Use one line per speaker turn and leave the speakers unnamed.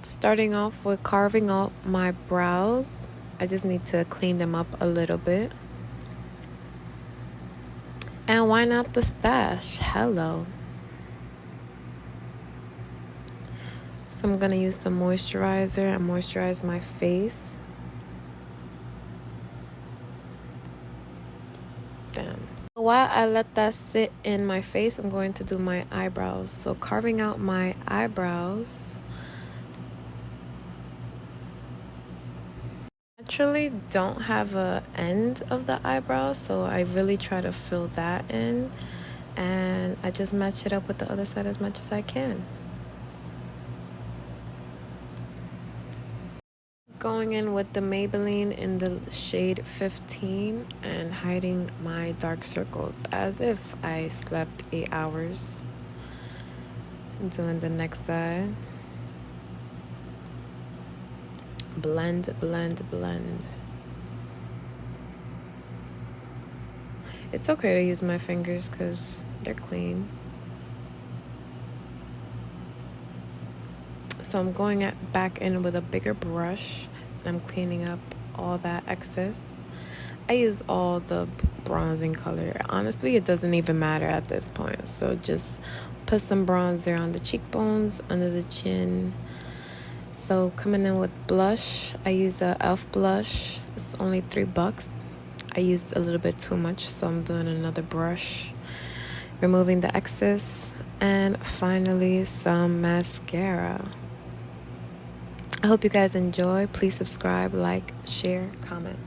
Starting off with carving out my brows. I just need to clean them up a little bit. And why not the stash? Hello. So I'm going to use some moisturizer and moisturize my face. Damn. While I let that sit in my face, I'm going to do my eyebrows. So carving out my eyebrows. Actually don't have a end of the eyebrow, so I really try to fill that in, and I just match it up with the other side as much as I can. Going in with the Maybelline in the shade 15 and hiding my dark circles as if I slept 8 hours. Doing the next side. Blend, blend, blend. It's okay to use my fingers because they're clean. So I'm going back in with a bigger brush and I'm cleaning up all that excess. I use all the bronzing color. Honestly, it doesn't even matter at this point. So just put some bronzer on the cheekbones, under the chin. So coming in with blush, I use a e.l.f. blush. It's only $3. I used a little bit too much, so I'm doing another brush. Removing the excess. And finally, some mascara. I hope you guys enjoy. Please subscribe, like, share, comment.